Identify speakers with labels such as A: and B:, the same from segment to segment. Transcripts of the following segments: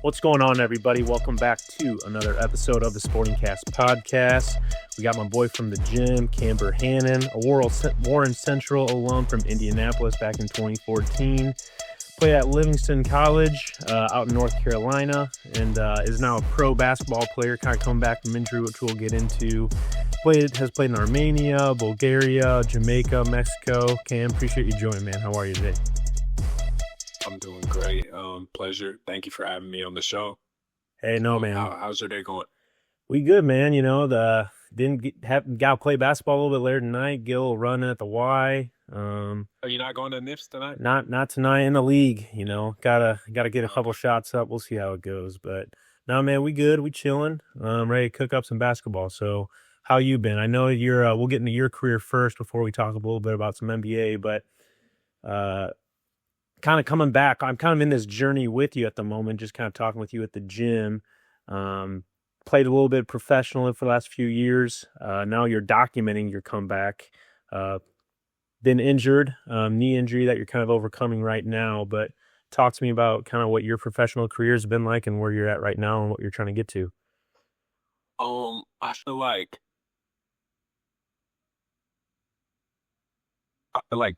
A: What's going on, everybody? Welcome back to another episode of the Sporting Cast podcast. We got my boy from the gym, Cam Burhannon, a Warren Central alum from Indianapolis back in 2014. Played at Livingston College out in North Carolina and is now a pro basketball player, kind of coming back from injury, which we'll get into. Has played in Armenia, Bulgaria, Jamaica, Mexico. Cam, appreciate you joining, man. How are you today?
B: I'm doing great. Pleasure. Thank you for having me on the show.
A: Hey, no, man.
B: How's your day going?
A: We good, man. You know, got to play basketball a little bit later tonight. Gil running at the Y.
B: Are you not going to Nips tonight?
A: Not tonight in the league. You know, gotta get a couple shots up. We'll see how it goes. But no, man, we good. We chilling. Ready to cook up some basketball. So, how you been? I know you're. We'll get into your career first before we talk a little bit about some NBA. But kind of coming back, I'm kind of in this journey with you at the moment, just kind of talking with you at the gym. Played a little bit professionally for the last few years. Now you're documenting your comeback. Been injured, knee injury that you're kind of overcoming right now. But talk to me about kind of what your professional career has been like and where you're at right now and what you're trying to get to.
B: I feel like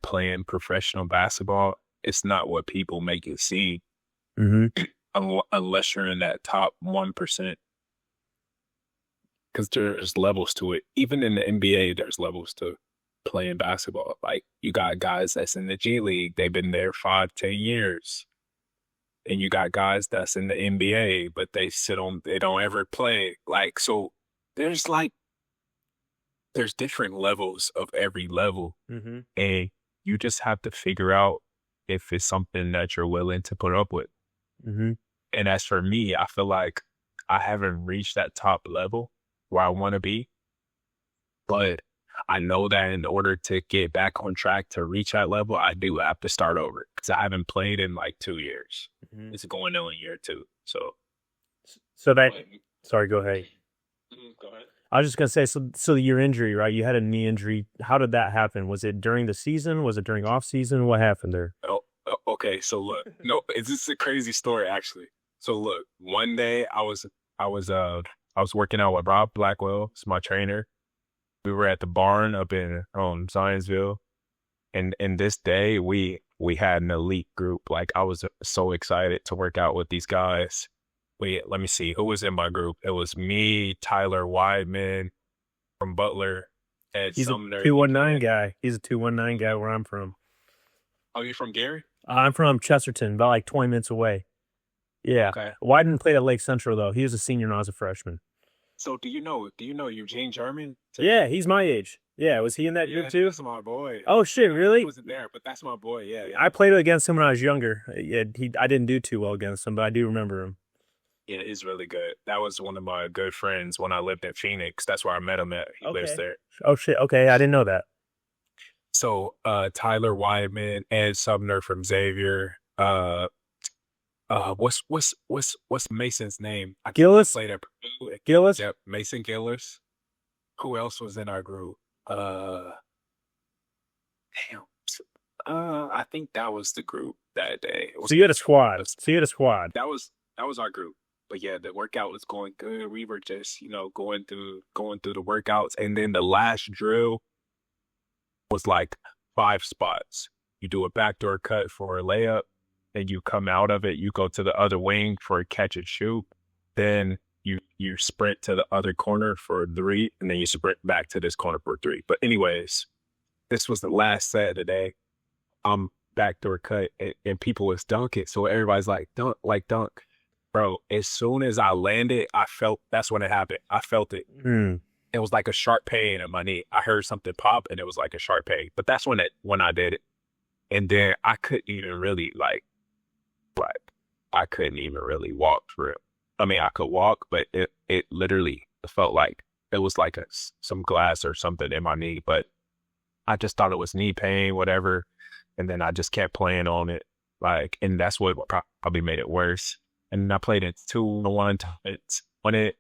B: playing professional basketball, it's not what people make it seem.
A: Mm-hmm.
B: Unless you're in that top 1%. Because there's levels to it. Even in the NBA, there's levels to playing basketball. Like, you got guys that's in the G League. They've been there 5-10 years. And you got guys that's in the NBA, but they don't ever play. Like, so there's different levels of every level.
A: Mm-hmm.
B: And you just have to figure out if it's something that you're willing to put up with.
A: Mm-hmm.
B: And as for me, I feel like I haven't reached that top level where I want to be. But I know that in order to get back on track to reach that level, I do have to start over because I haven't played in like 2 years.
A: Mm-hmm.
B: It's going on year 2. So
A: Sorry, go ahead.
B: Go ahead.
A: I was just going to say, so your injury, right? You had a knee injury. How did that happen? Was it during the season? Was it during off season? What happened there?
B: Okay. So look, it's just a crazy story actually. So look, one day I was working out with Rob Blackwell, it's my trainer. We were at the barn up in Zionsville. And this day we had an elite group. Like, I was so excited to work out with these guys. Wait, let me see. Who was in my group? It was me, Tyler Wideman from Butler, Ed
A: He's
B: Sumner.
A: a 219 guy. He's a 219 guy where I'm from.
B: Oh, you from Gary?
A: I'm from Chesterton, about like 20 minutes away. Yeah.
B: Okay.
A: Wyden played at Lake Central, though. He was a senior and I was a freshman.
B: So do you know Eugene German?
A: Yeah, he's my age. Yeah, was he in that group too?
B: That's my boy.
A: Oh, shit, really?
B: He wasn't there, but that's my boy, yeah.
A: I played against him when I was younger. Yeah, I didn't do too well against him, but I do remember him.
B: Yeah, he's really good. That was one of my good friends when I lived in Phoenix. That's where I met him at. He lives there.
A: Oh, shit. Okay, I didn't know that.
B: So Tyler Wideman, Ed Sumner from Xavier. What's Mason's name?
A: Gillis?
B: Played at Purdue.
A: Gillis?
B: Yep, Mason Gillis. Who else was in our group? I think that was the group that day.
A: So you had a squad.
B: That was our group. But yeah, the workout was going good. We were just, going through the workouts. And then the last drill was like 5 spots. You do a backdoor cut for a layup, and you come out of it, you go to the other wing for a catch and shoot. Then you sprint to the other corner for a 3, and then you sprint back to this corner for a 3. But anyways, this was the last set of the day. I'm backdoor cut, and people was dunking. So everybody's like, dunk. Bro, as soon as I landed, that's when it happened. I felt it. It was like a sharp pain in my knee. I heard something pop, and it was like a sharp pain. But that's when I did it. And then I couldn't even really I couldn't even really walk for it. I mean, I could walk, but it literally felt like it was like some glass or something in my knee. But I just thought it was knee pain, whatever. And then I just kept playing on it. And that's what probably made it worse. And I played it 2-1 times, won it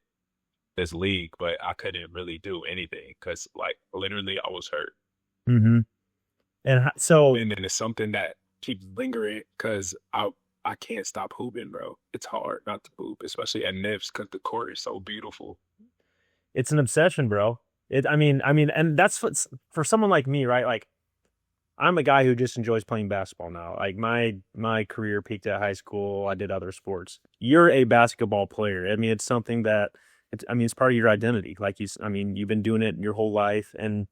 B: this league, but I couldn't really do anything because, literally I was hurt.
A: Mm-hmm. And so,
B: and then it's something that keeps lingering because I can't stop hooping, bro. It's hard not to hoop, especially at Nips because the court is so beautiful.
A: It's an obsession, bro. And that's what's for someone like me, right? Like, I'm a guy who just enjoys playing basketball now. Like my career peaked at high school. I did other sports. You're a basketball player. I mean, it's something that it's part of your identity. You've been doing it your whole life, and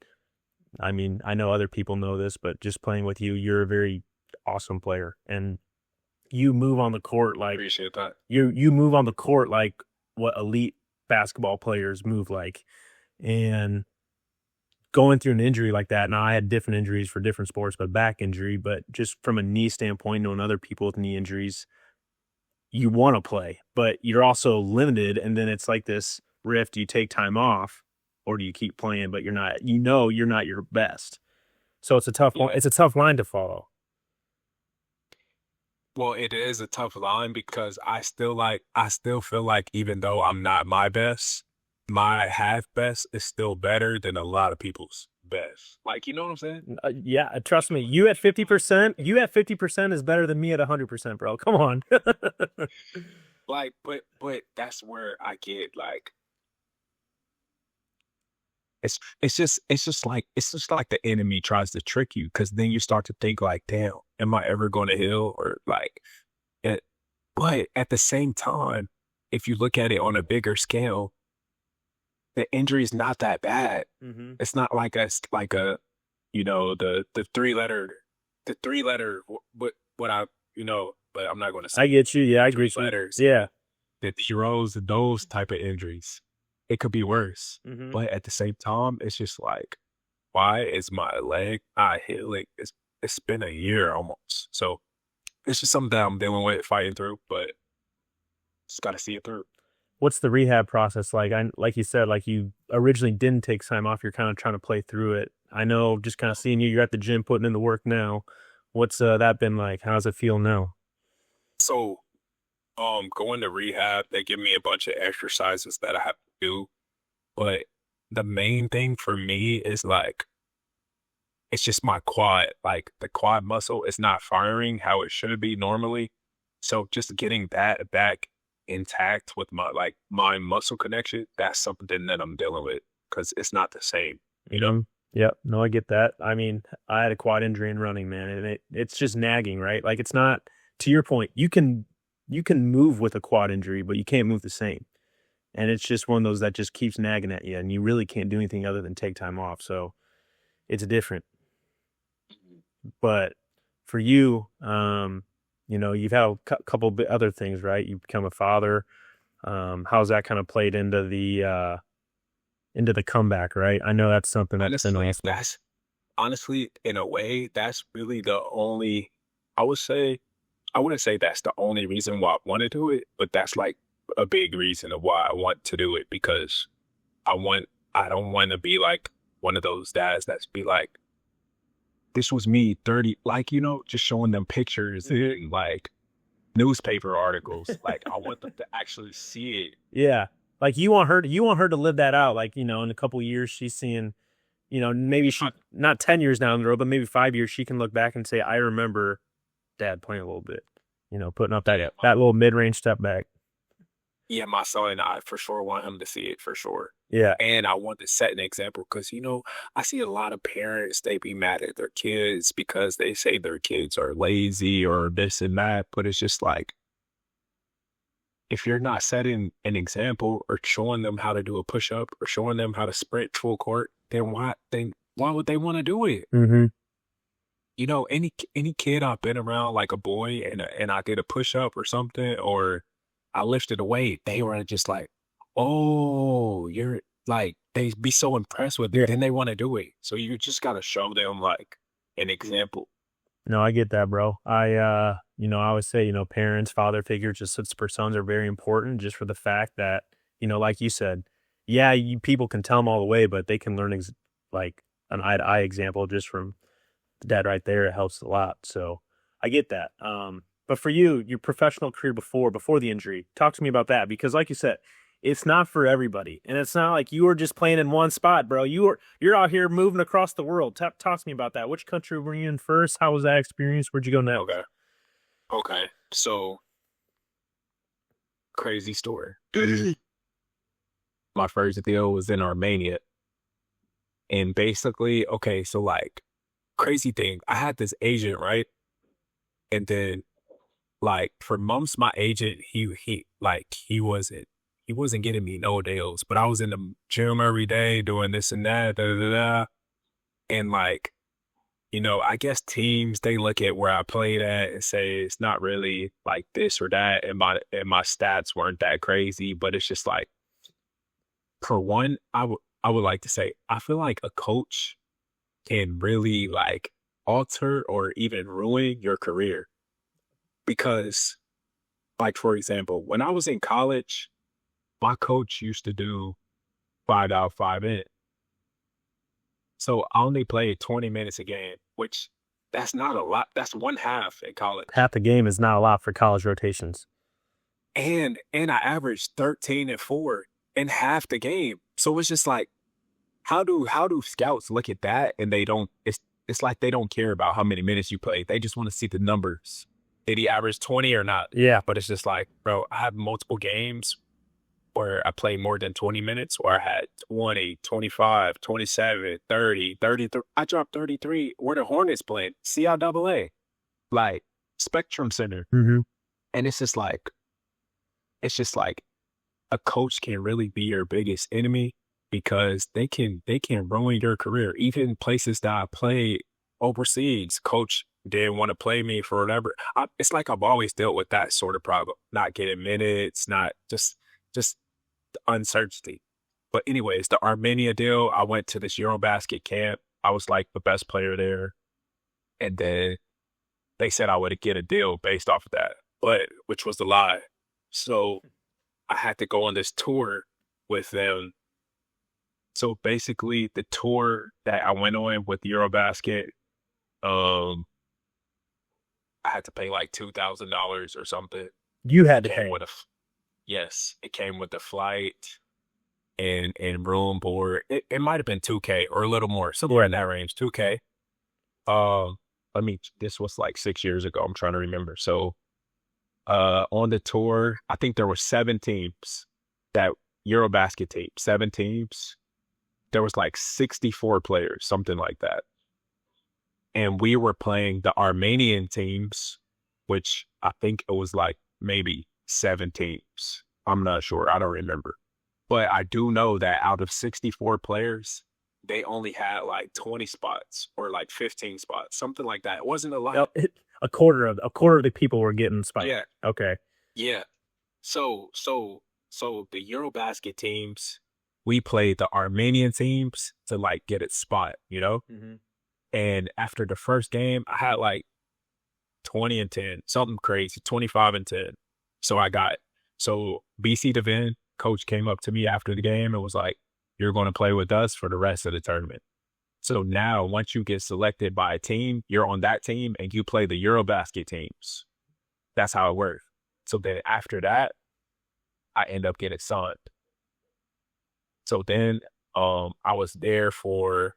A: I mean, I know other people know this, but just playing with you, you're a very awesome player, and you move on the court like
B: Appreciate that.
A: you move on the court like what elite basketball players move like, and going through an injury like that. Now I had different injuries for different sports, but back injury, but just from a knee standpoint, knowing other people with knee injuries, you want to play, but you're also limited. And then it's like this rift. Do you take time off or do you keep playing, but you're not your best. So it's a tough one. It's a tough line to follow.
B: Well, it is a tough line because I still feel like even though I'm not my best, my half best is still better than a lot of people's best. Like, you know what I'm saying?
A: Yeah, trust me. You at 50% is better than me at 100%, bro. Come on.
B: Like, but that's where I get like it's just like the enemy tries to trick you because then you start to think like, damn, am I ever going to heal? Or like it, but at the same time, if you look at it on a bigger scale, the injury is not that bad.
A: Mm-hmm.
B: It's not like the three letter what I but I'm not going to say
A: I get you. Yeah, I agree.
B: letters.
A: Yeah,
B: The heroes, those type of injuries, it could be worse.
A: mm-hmm.
B: But at the same time, it's just like, why is my leg not healing? It's been a year almost. So it's just something that I'm dealing with, fighting through, but just got to see it through.
A: What's the rehab process like? Like you said, like you originally didn't take time off. You're kind of trying to play through it. I know, just kind of seeing you're at the gym putting in the work now. What's that been like? How's it feel now?
B: So, going to rehab, they give me a bunch of exercises that I have to do. But the main thing for me is like, it's just my quad. Like the quad muscle is not firing how it should be normally. So just getting that back intact with my muscle connection, that's something that I'm dealing with because it's not the same, you know?
A: Yep. No, I get that. I mean, I had a quad injury in running, man, and it's just nagging, right? Like it's not, to your point, you can move with a quad injury, but you can't move the same. And it's just one of those that just keeps nagging at you, and you really can't do anything other than take time off. So it's different. But for you, you've had a couple other things, right? You've become a father. How's that kind of played into the comeback, right? I know that's something that's
B: honestly, in a way, that's really the only, I wouldn't say that's the only reason why I want to do it, but that's like a big reason of why I want to do it because I don't want to be like one of those dads that's be like, this was me 30, like, just showing them pictures and like newspaper articles. Like I want them to actually see it.
A: Yeah. Like you want her to live that out. Like, in a couple of years she's seeing, maybe she, not 10 years down the road, but maybe 5 years, she can look back and say, I remember dad playing a little bit, putting up that little mid-range step back.
B: Yeah, my son and I for sure want him to see it for sure.
A: Yeah.
B: And I want to set an example because, I see a lot of parents, they be mad at their kids because they say their kids are lazy or this and that. But it's just like, if you're not setting an example or showing them how to do a push-up or showing them how to sprint full court, then why would they want to do it?
A: Mm-hmm.
B: Any kid I've been around, like a boy, and I did a push-up or something, or I lifted a weight, they were just like, oh, you're like, they be so impressed with it, then they want to do it. So you just got to show them like an example.
A: No, I get that, bro. I always say, parents, father figures, just for sons are very important just for the fact that, like you said, yeah, people can tell them all the way, but they can learn like an eye-to-eye example just from the dad right there. It helps a lot. So I get that. But for you, your professional career before the injury, talk to me about that because like you said, it's not for everybody. And it's not like you were just playing in one spot, bro. You're out here moving across the world. Talk to me about that. Which country were you in first? How was that experience? Where'd you go next?
B: Okay. So crazy story. My first deal was in Armenia. And basically, okay, so like crazy thing, I had this agent, right? And then like for months, my agent, he wasn't getting me no deals, but I was in the gym every day doing this and that, da, da, da, da. And like, I guess teams they look at where I played at and say it's not really like this or that, and my stats weren't that crazy, but it's just like for one, I would like to say I feel like a coach can really like alter or even ruin your career because, like for example, when I was in college, my coach used to do 5 out, 5 in. So I only played 20 minutes a game, which that's not a lot. That's one half in college.
A: Half the game is not a lot for college rotations.
B: And I averaged 13 and 4 in half the game. So it's just like, how do scouts look at that and they don't it's like they don't care about how many minutes you play. They just want to see the numbers. Did he average 20 or not?
A: Yeah.
B: But it's just like, bro, I have multiple games where I played more than 20 minutes, where I had 20, 25, 27, 30, 33. I dropped 33 where the Hornets played, CIAA, like Spectrum Center.
A: Mm-hmm.
B: And it's just like a coach can really be your biggest enemy because they can ruin your career. Even places that I played overseas, coach didn't want to play me for whatever. It's like I've always dealt with that sort of problem, not getting minutes, not just the uncertainty. But anyways, the Armenia deal, I went to this Eurobasket camp. I was like the best player there. And then they said I would get a deal based off of that, but which was a lie. So I had to go on this tour with them. So basically the tour that I went on with Eurobasket, I had to pay like $2,000 or something.
A: You had to
B: Came
A: pay.
B: with yes, it came with the flight and room board. It might have been 2K or a little more, somewhere in that range, 2K. This was like 6 years ago. I'm trying to remember. So, on the tour, I think there were 7 teams, that Eurobasket team, 7 teams. There was like 64 players, something like that. And we were playing the Armenian teams, which I think it was like maybe 7 teams. I'm not sure. I don't remember. But I do know that out of 64 players, they only had like 20 spots or like 15 spots, something like that. It wasn't a lot.
A: A quarter of the people were getting spiked.
B: Yeah.
A: Okay.
B: Yeah. So the Eurobasket teams, we played the Armenian teams to like get its spot,
A: Mm-hmm.
B: And after the first game, I had like 20 and 10, something crazy, 25 and 10. So BC Devin, coach, came up to me after the game and was like, "You're going to play with us for the rest of the tournament." So now once you get selected by a team, you're on that team and you play the Eurobasket teams. That's how it works. So then after that, I end up getting signed. So then I was there for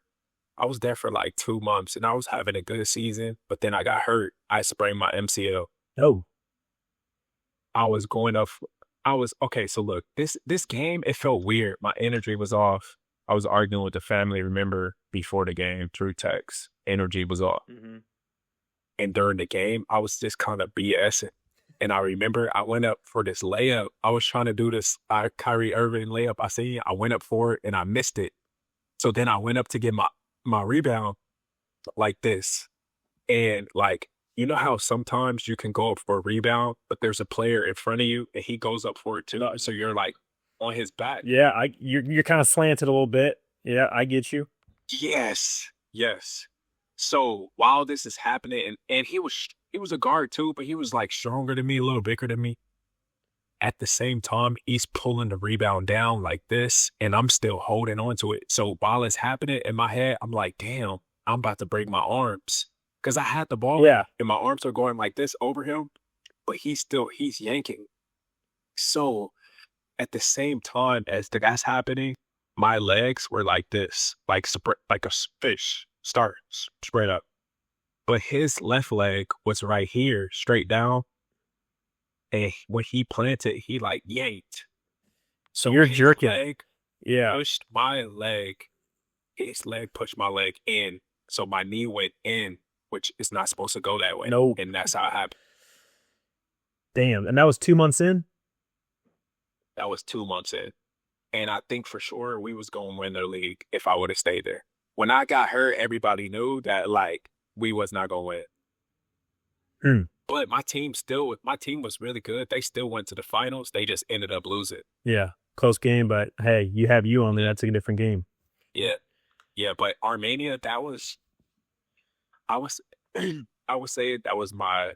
B: like 2 months and I was having a good season, but then I got hurt. I sprained my MCL.
A: Oh.
B: Okay, so look, this game, it felt weird. My energy was off. I was arguing with the family, remember, before the game through text. Energy was off.
A: Mm-hmm.
B: And during the game, I was just kind of BSing. And I remember I went up for this layup. I was trying to do this Kyrie Irving layup. I went up for it and I missed it. So then I went up to get my rebound like this. And like, you know how sometimes you can go up for a rebound, but there's a player in front of you and he goes up for it too. So you're like on his back.
A: Yeah, you're kind of slanted a little bit. Yeah, I get you.
B: Yes. So while this is happening, and he was a guard too, but he was like stronger than me, a little bigger than me. At the same time, he's pulling the rebound down like this, and I'm still holding on to it. So while it's happening in my head, I'm like, damn, I'm about to break my arms. Because I had the ball,
A: yeah,
B: and my arms are going like this over him, but he's yanking. So at the same time as that's happening, my legs were like this, like a fish spread up. But his left leg was right here, straight down, and when he planted, he like yanked.
A: So you're
B: his
A: jerking.
B: leg
A: Yeah.
B: pushed my leg. His leg pushed my leg in, so my knee went in, which is not supposed to go that way.
A: No.
B: And that's how it happened.
A: Damn. And that was 2 months in?
B: That was 2 months in. And I think for sure we was going to win the league if I would have stayed there. When I got hurt, everybody knew that like we was not going to win. But my team was really good. They still went to the finals. They just ended up losing.
A: Yeah. Close game, but hey, you have you on there. That's a different game.
B: Yeah. Yeah, but Armenia, I would say that was my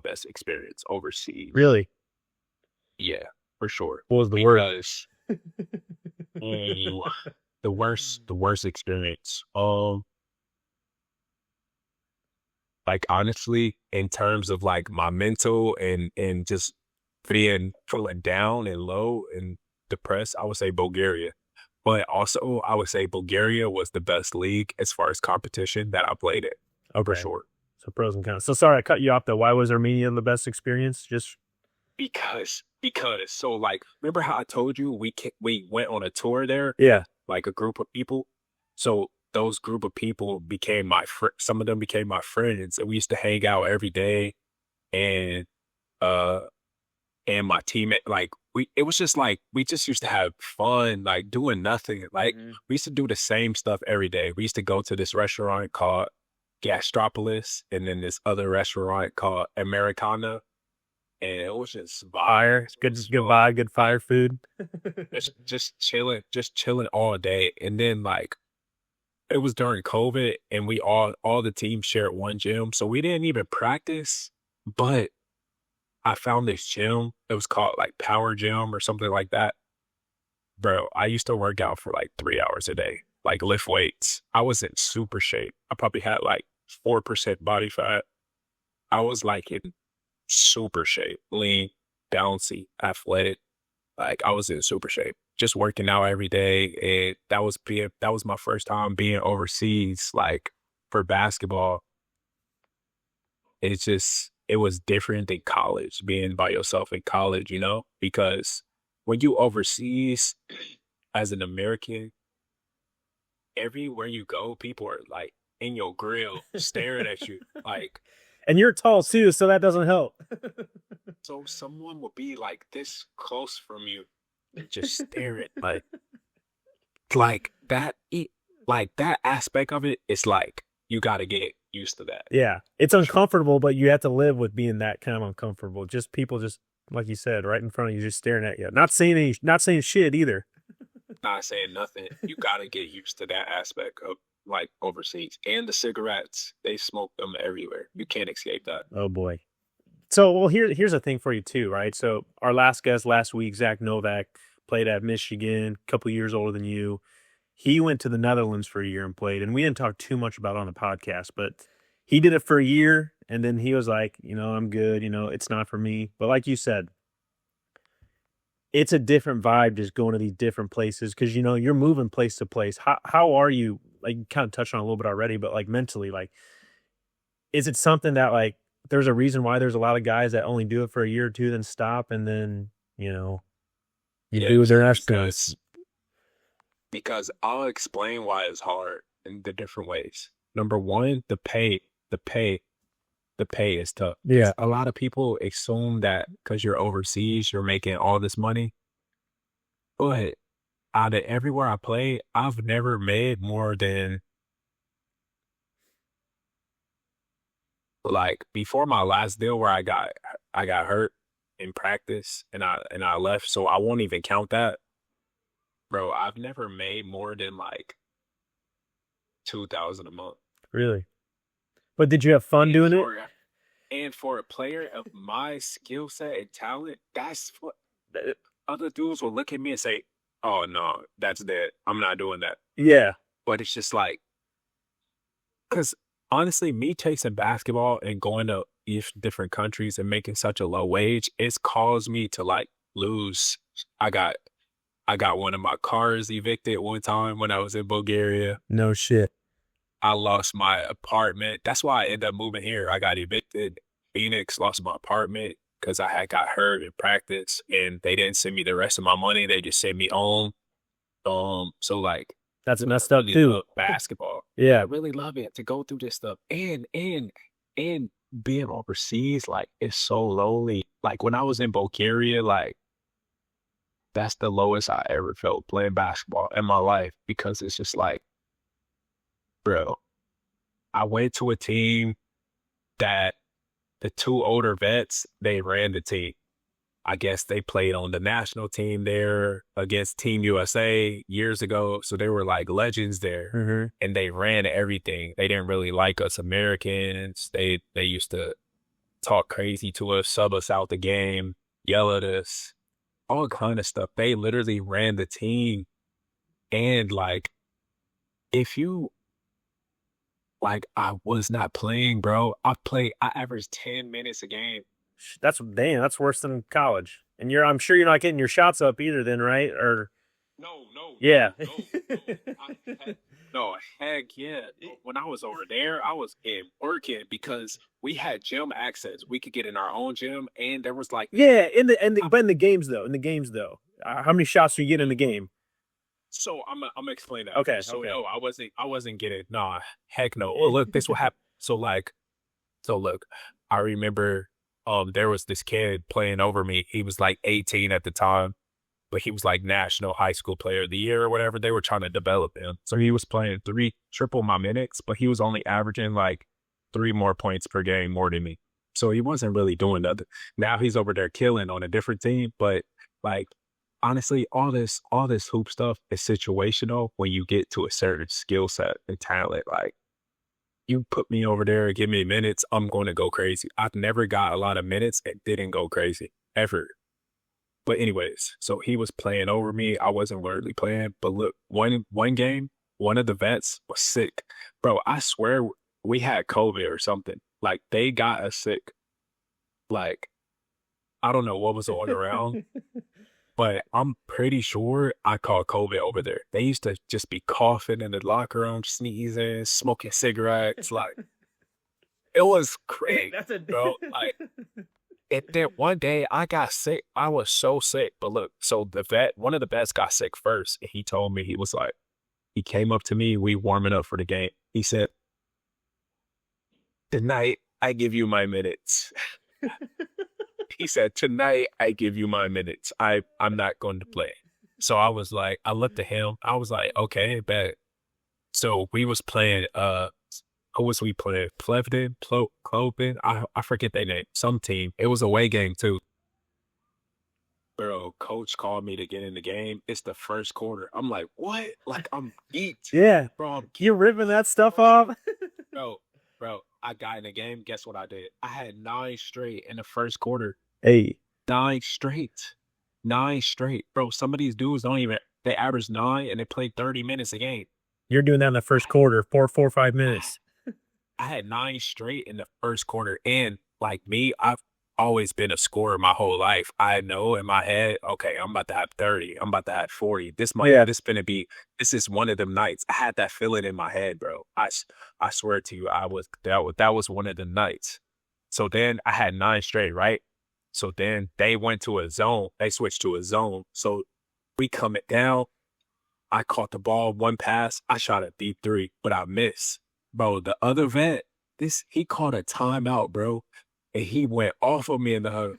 B: best experience overseas.
A: Really?
B: Yeah, for sure.
A: What was the worst?
B: The worst experience. Like honestly, in terms of like my mental and just feeling down and low and depressed, I would say Bulgaria. But also, I would say Bulgaria was the best league as far as competition that I played in.
A: Okay.
B: For sure.
A: So pros and cons. So sorry, I cut you off though. Why was Armenia the best experience? Just
B: because. So like, remember how I told you we went on a tour there?
A: Yeah.
B: Like a group of people. So those group of people became some of them became my friends, and we used to hang out every day. And my teammate, like it was just like we just used to have fun, like doing nothing. Like we used to do the same stuff every day. We used to go to this restaurant called Gastropolis, and then this other restaurant called Americana, and it was just
A: fire. Good vibe, good fire food.
B: just chilling all day. And then like it was during COVID, and we all the teams shared one gym, so we didn't even practice, but I found this gym. It was called like Power Gym or something like that. Bro, I used to work out for like 3 hours a day, like lift weights. I was in super shape. I probably had like 4% body fat. I was like in super shape, lean, bouncy, athletic. Like I was in super shape, just working out every day. And that was my first time being overseas, like for basketball. It was different than college, being by yourself in college, because when you overseas as an American, everywhere you go, people are like in your grill staring at you. Like,
A: and you're tall too, so that doesn't help.
B: So someone will be like this close from you and just staring like that. Like that aspect of it is like, you got to get used to that.
A: Yeah. It's uncomfortable, but you have to live with being that kind of uncomfortable. Just people just, like you said, right in front of you, just staring at you. Not saying shit either.
B: Not saying nothing. You got to get used to that aspect of like overseas. And the cigarettes, they smoke them everywhere. You can't escape that.
A: Oh boy. So, well, here's a thing for you too, right? So our last guest last week, Zach Novak, played at Michigan, a couple years older than you. He went to the Netherlands for a year and played, and we didn't talk too much about it on the podcast, but he did it for a year, and then he was like, I'm good, it's not for me. But like you said, it's a different vibe just going to these different places because, you're moving place to place. How are you, like you kind of touched on it a little bit already, but like mentally, like, is it something that like there's a reason why there's a lot of guys that only do it for a year or two, then stop, and then, you do their next goes?
B: Because I'll explain why it's hard in the different ways. Number one, the pay is tough.
A: Yeah.
B: A lot of people assume that because you're overseas, you're making all this money. But out of everywhere I play, I've never made more than, like, before my last deal where I got hurt in practice and I left, so I won't even count that. Bro, I've never made more than like $2,000 a month.
A: Really? But did you have fun doing it?
B: And for a player of my skill set and talent, that's what other dudes will look at me and say, "Oh no, that's dead. I'm not doing that."
A: Yeah.
B: But it's just like, because honestly, me chasing basketball and going to different countries and making such a low wage, it's caused me to like lose. I got one of my cars evicted one time when I was in Bulgaria.
A: No shit.
B: I lost my apartment. That's why I ended up moving here. I got evicted. Phoenix, lost my apartment because I had got hurt in practice, and they didn't send me the rest of my money. They just sent me home. So like
A: That's
B: I
A: messed up
B: really
A: too.
B: love basketball. I
A: Yeah.
B: really love it to go through this stuff, and being overseas, like it's so lonely. Like when I was in Bulgaria, like that's the lowest I ever felt playing basketball in my life because it's just like, bro, I went to a team that the two older vets, they ran the team. I guess they played on the national team there against Team USA years ago. So they were like legends there
A: Mm-hmm.
B: and they ran everything. They didn't really like us Americans. They used to talk crazy to us, sub us out the game, yell at us, all kind of stuff. They literally ran the team. And like, if you like, I was not playing, bro. I averaged 10 minutes a game.
A: That's worse than college. And I'm sure you're not getting your shots up either then, right? Or yeah.
B: No, heck yeah. When I was over there, I was working because we had gym access. We could get in our own gym, and there was like
A: Yeah, but in the games though, how many shots do you get in the game?
B: So I'm explaining that.
A: Okay,
B: So
A: okay.
B: no, I wasn't getting nah, heck no. Well, look, this will happen. So look, I remember there was this kid playing over me. He was like 18 at the time, but he was like national high school player of the year or whatever. They were trying to develop him. So he was playing triple my minutes, but he was only averaging like 3 more points per game more than me. So he wasn't really doing nothing. Now he's over there killing on a different team, but like honestly, all this hoop stuff is situational when you get to a certain skill set and talent. Like you put me over there, give me minutes, I'm going to go crazy. I've never got a lot of minutes and didn't go crazy ever. But anyways, so he was playing over me. I wasn't literally playing, but look, one game, one of the vets was sick, bro. I swear we had COVID or something. Like they got us sick. Like I don't know what was going around. But I'm pretty sure I caught COVID over there. They used to just be coughing in the locker room, sneezing, smoking cigarettes. Like, it was crazy, bro. Like, and then one day I got sick. I was so sick. But look, so one of the vets got sick first. And he told me, he came up to me, we warming up for the game. He said, tonight, I give you my minutes. He said, tonight, I give you my minutes. I'm not going to play. So I was like, I looked at him. I was like, okay, bet. So we was playing, who was we playing? Plevden, Cloven? I forget their name. Some team. It was a away game too. Bro, coach called me to get in the game. It's the first quarter. I'm like, what? Like, I'm geeked.
A: Yeah.
B: Bro,
A: you're ripping that stuff off?
B: Bro, I got in the game. Guess what I did? I had 9 straight in the first quarter.
A: Hey.
B: 9 straight. 9 straight. Bro, some of these dudes they average 9 and they play 30 minutes a game.
A: You're doing that in the first quarter, 4 or 5 minutes.
B: I had 9 straight in the first quarter. And like me, I've always been a scorer my whole life. I know in my head, okay, I'm about to have 30. I'm about to have 40. This is one of them nights. I had that feeling in my head, bro. I swear to you, that was one of the nights. So then I had 9 straight, right? So then they went to a zone. They switched to a zone. So we coming down. I caught the ball, one pass. I shot a deep 3, but I missed. Bro, the other vet, he caught a timeout, bro. And he went off of me in the huddle.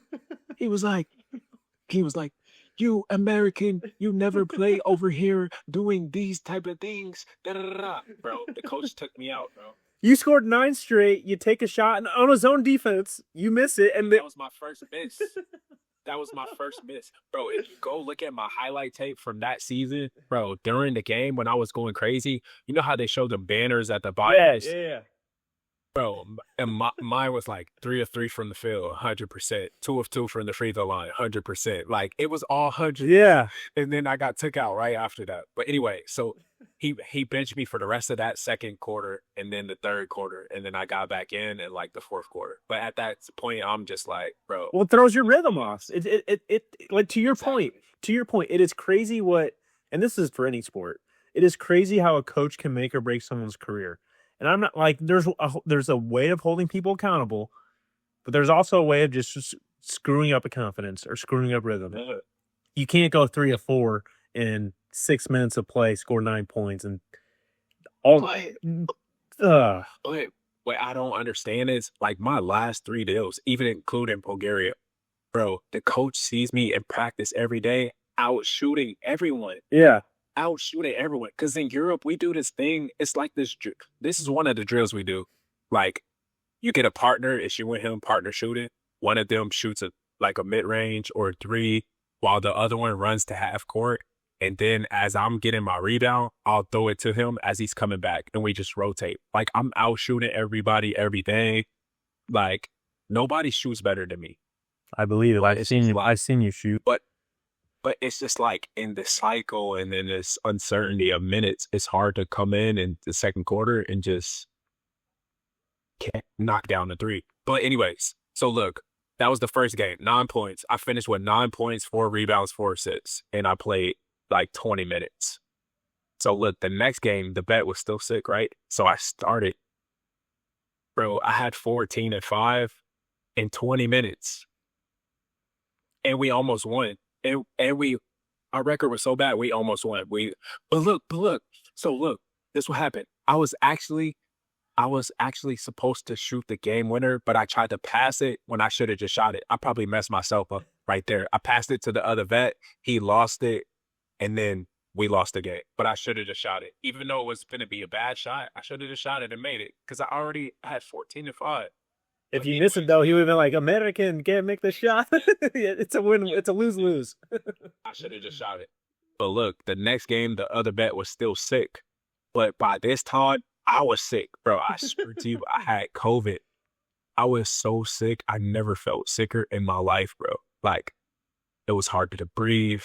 B: He was like, you American, you never play over here doing these type of things. Da, da, da, da. Bro, the coach took me out, bro.
A: You scored 9 straight. You take a shot and on a zone defense. You miss it, and
B: that was my first miss. That was my first miss, bro. If you go look at my highlight tape from that season, bro, during the game when I was going crazy, you know how they show them banners at the bottom?
A: Yeah.
B: Bro, and mine was like 3 of 3 from the field, 100%. 2 of 2 from the free throw line, 100%. Like it was all 100.
A: Yeah.
B: And then I got took out right after that. But anyway, so he benched me for the rest of that second quarter and then the third quarter, and then I got back in like the fourth quarter. But at that point, I'm just like, bro.
A: Well, it throws your rhythm off. It like to your point. It is crazy and this is for any sport. It is crazy how a coach can make or break someone's career. And I'm not like there's a way of holding people accountable, but there's also a way of just screwing up a confidence or screwing up rhythm.
B: Yeah.
A: You can't go 3 of 4 in 6 minutes of play, score 9 points, and all.
B: But what I don't understand is like my last 3 deals, even including Bulgaria, bro. The coach sees me in practice every day, out shooting everyone.
A: Yeah.
B: Out shooting everyone. Because in Europe, we do this thing. It's like this. This is one of the drills we do. Like, you get a partner, it's you and him, partner shooting. One of them shoots like a mid range or a 3, while the other one runs to half court. And then as I'm getting my rebound, I'll throw it to him as he's coming back, and we just rotate. Like, I'm out shooting everybody, everything. Like, nobody shoots better than me.
A: I believe it. I've seen you shoot.
B: But it's just like in the cycle and then this uncertainty of minutes, it's hard to come in the second quarter and just can't knock down the 3. But anyways, so look, that was the first game, 9 points. I finished with 9 points, 4 rebounds, 4 assists, and I played like 20 minutes. So look, the next game, the bet was still sick, right? So I started, bro, I had 14 and 5 in 20 minutes. And we almost won. And our record was so bad, we almost won. But look. So look, this what happened. I was actually supposed to shoot the game winner, but I tried to pass it when I should have just shot it. I probably messed myself up right there. I passed it to the other vet. He lost it, and then we lost the game. But I should have just shot it. Even though it was going to be a bad shot, I should have just shot it and made it because I already had 14 and 5.
A: If you miss it, though, he would have been like, American, can't make the shot. It's a win. It's a lose-lose.
B: I should have just shot it. But look, the next game, the other bet was still sick. But by this time, I was sick, bro. I swear to you, I had COVID. I was so sick. I never felt sicker in my life, bro. Like, it was hard to breathe.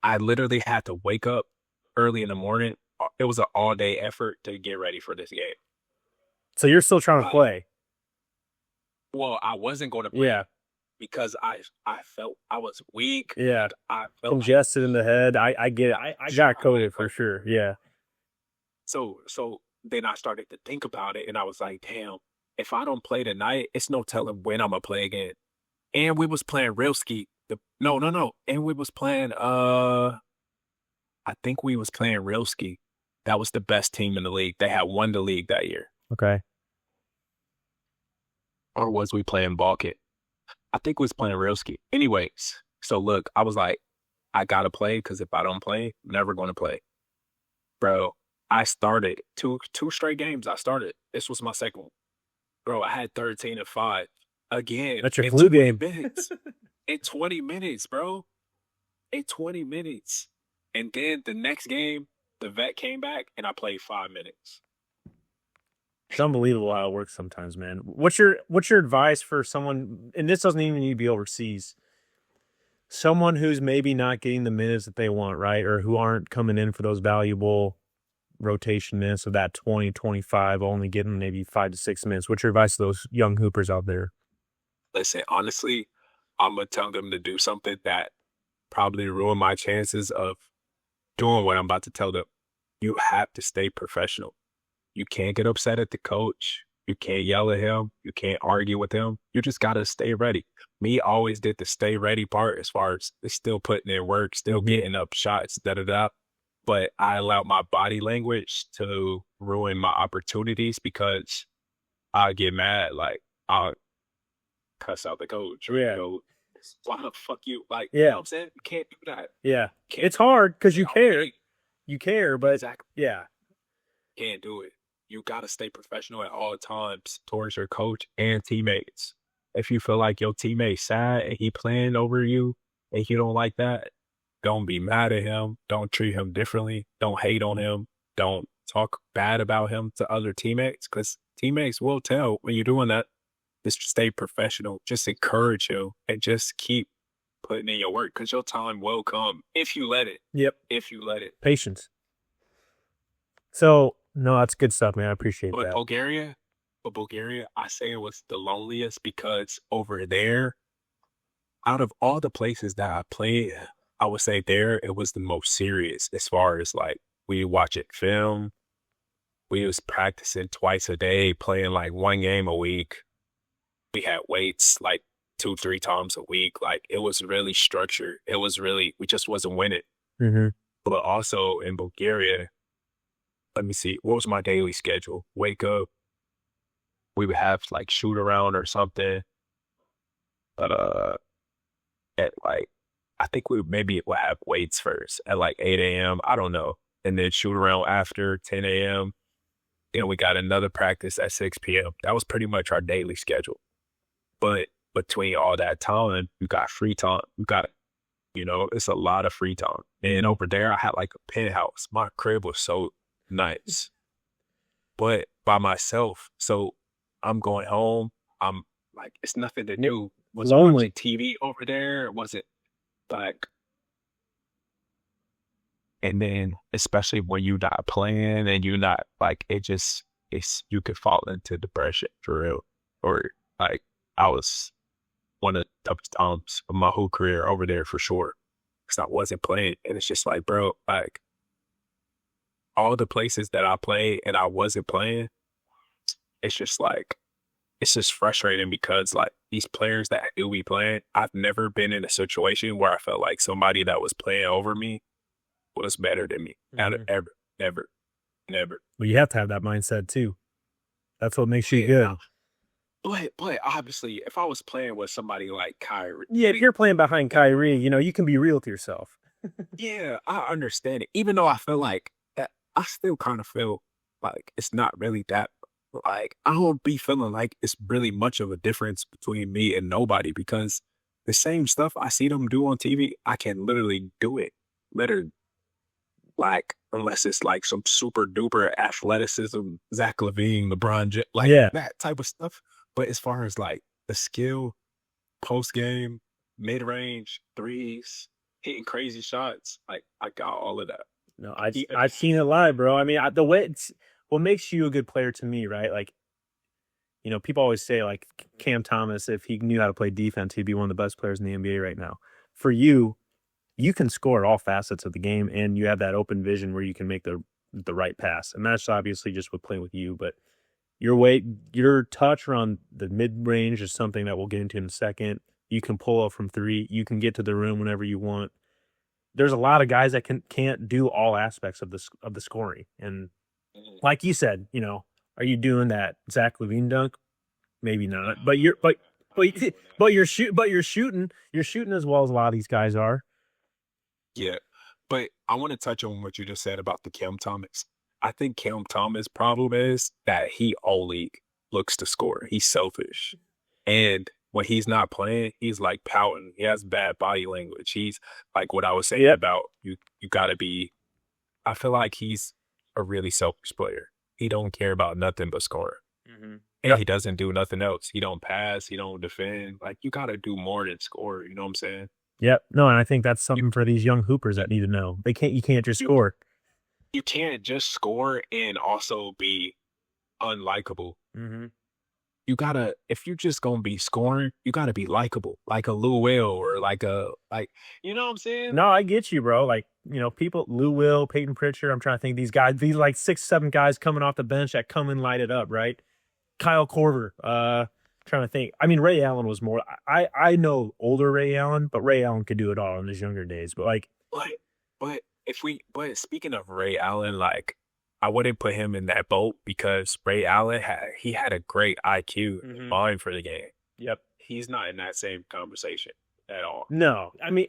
B: I literally had to wake up early in the morning. It was an all-day effort to get ready for this game.
A: So you're still trying to play?
B: Well, I wasn't going to play.
A: Yeah.
B: Because I felt I was weak.
A: Yeah.
B: I felt
A: congested in the head. I get it. I got COVID for sure. Yeah.
B: So then I started to think about it, and I was like, damn, if I don't play tonight, it's no telling when I'm going to play again. And we was playing real ski. No. And we was playing, I think we was playing real ski. That was the best team in the league. They had won the league that year.
A: Okay.
B: Or was we playing Balkan? I think we was playing real ski. Anyways, so look, I was like, I got to play because if I don't play, I'm never going to play. Bro, I started two straight games. I started. This was my second one. Bro, I had 13 and 5. Again.
A: That's your flu game.
B: In 20 minutes, bro. In 20 minutes. And then the next game, the vet came back and I played 5 minutes.
A: It's unbelievable how it works sometimes, man. What's your advice for someone, and this doesn't even need to be overseas, someone who's maybe not getting the minutes that they want, right? Or who aren't coming in for those valuable rotation minutes of that 20, 25, only getting maybe 5 to 6 minutes. What's your advice to those young hoopers out there?
B: Listen, honestly, I'm going to tell them to do something that probably ruin my chances of doing what I'm about to tell them. You have to stay professional. You can't get upset at the coach. You can't yell at him. You can't argue with him. You just got to stay ready. Me always did the stay ready part as far as still putting in work, still getting up shots, da-da-da. But I allowed my body language to ruin my opportunities because I get mad. Like, I'll cuss out the coach.
A: Yeah.
B: You know, why the fuck you? Like,
A: yeah.
B: You know what I'm saying? You can't do that.
A: Yeah. It's hard because you care. You care, but
B: exactly.
A: Yeah.
B: Can't do it. You got to stay professional at all times towards your coach and teammates. If you feel like your teammate's sad and he playing over you and you don't like that, don't be mad at him. Don't treat him differently. Don't hate on him. Don't talk bad about him to other teammates because teammates will tell when you're doing that. Just stay professional. Just encourage him and just keep putting in your work because your time will come if you let it.
A: Yep.
B: If you let it.
A: Patience. So, no, that's good stuff, man. I appreciate that.
B: Bulgaria, I say it was the loneliest because over there, out of all the places that I played, I would say there it was the most serious as far as like we watch it film. We was practicing twice a day, playing like one game a week. we had weights like 2-3 times a week. Like it was really structured. It was really we just wasn't winning.
A: Mm-hmm.
B: But also in Bulgaria, let me see, what was my daily schedule? Wake up, we would have like shoot around or something. But at like I think we maybe would have weights first at like 8 a.m. I don't know. And then shoot around after 10 a.m. Then we got another practice at 6 p.m. That was pretty much our daily schedule. But between all that time, you got free time. It's a lot of free time. And over there, I had like a penthouse. My crib was so nice. But by myself. So I'm going home. I'm like, it's nothing to do. Was
A: lonely.
B: watching TV over there? Was it like, and then especially when you're not playing and you're not like, you could fall into depression for real. Or like, I was one of the toughest times of my whole career over there for sure. Because I wasn't playing. And it's just like, bro, like all the places that I played and I wasn't playing, it's just like, it's just frustrating because like these players that do be playing, I've never been in a situation where I felt like somebody that was playing over me was better than me.
A: Mm-hmm.
B: Ever, never.
A: Well, you have to have that mindset too. That's what makes you good.
B: But obviously, if I was playing with somebody like Kyrie,
A: yeah, if you're playing behind Kyrie, you can be real to yourself.
B: yeah, I understand it. Even though I feel like that, I still kind of feel like it's not really that. Like, I don't be feeling like it's really much of a difference between me and nobody because the same stuff I see them do on TV, I can literally do it. Literally. Like, unless it's like some super duper athleticism, Zach LaVine, LeBron James, like that type of stuff. But as far as like the skill, post game, mid range, threes, hitting crazy shots, like I got all of that.
A: No, I've seen it live, bro. I mean, what makes you a good player to me, right? Like, people always say like Cam Thomas, if he knew how to play defense, he'd be one of the best players in the NBA right now. For you, you can score at all facets of the game, and you have that open vision where you can make the right pass. And that's obviously just with playing with you, but your touch around the mid-range is something that we'll get into in a second. You can pull up from three. You can get to the rim whenever you want. There's a lot of guys that can't do all aspects of the scoring. And like you said, are you doing that Zach LaVine dunk? Maybe not. But you're shooting as well as a lot of these guys are.
B: Yeah. But I want to touch on what you just said about the Cam Thomas. I think Cam Thomas' problem is that he only looks to score. He's selfish. And when he's not playing, he's like pouting. He has bad body language. He's like what I was saying about you got to be, I feel like he's a really selfish player. He don't care about nothing but scoring. Mm-hmm. And he doesn't do nothing else. He don't pass. He don't defend. Like you got to do more than score. You know what I'm saying?
A: Yep. No, and I think that's something for these young hoopers that need to know. You can't just score.
B: You can't just score and also be unlikable.
A: Mm-hmm.
B: You gotta, if you're just gonna be scoring, you gotta be likable, like a Lou Will or you know what I'm saying?
A: No, I get you, bro. Like, people, Lou Will, Peyton Pritchard. I'm trying to think these guys, these like 6-7 guys coming off the bench that come and light it up, right? Kyle Korver. Trying to think. I mean, Ray Allen was more. I know older Ray Allen, but Ray Allen could do it all in his younger days. But
B: but speaking of Ray Allen, like I wouldn't put him in that boat because Ray Allen had a great IQ and mind for the game.
A: Yep,
B: he's not in that same conversation at all.
A: No, I mean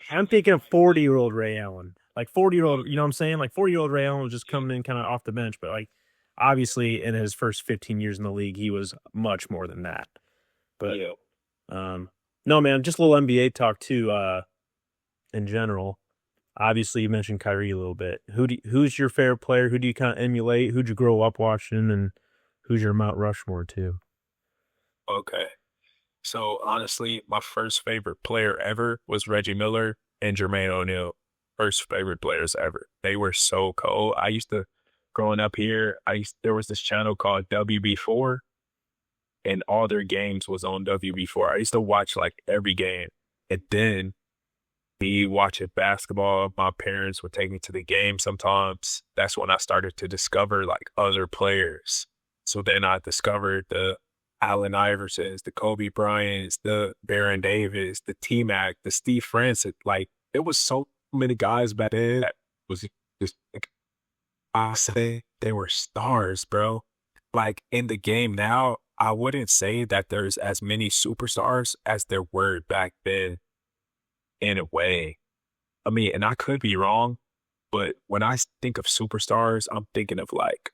A: I'm thinking of 40-year-old Ray Allen, like 40-year-old. You know what I'm saying? Like 40-year-old Ray Allen was just coming in kind of off the bench, but like. Obviously, in his first 15 years in the league, he was much more than that. But, no, man, just a little NBA talk, too, in general. Obviously, you mentioned Kyrie a little bit. Who's your favorite player? Who do you kind of emulate? Who'd you grow up watching? And who's your Mount Rushmore, too?
B: Okay. So, honestly, my first favorite player ever was Reggie Miller and Jermaine O'Neal. First favorite players ever. They were so cold. Growing up here, there was this channel called WB4, and all their games was on WB4. I used to watch like every game, and then be watching basketball. My parents would take me to the game sometimes. That's when I started to discover like other players. So then I discovered the Allen Iversons, the Kobe Bryants, the Baron Davis, the T-Mac, the Steve Francis. Like, there was so many guys back then that was just like, I say they were stars, bro. Like, in the game now, I wouldn't say that there's as many superstars as there were back then in a way. I mean, and I could be wrong, but when I think of superstars, I'm thinking of like,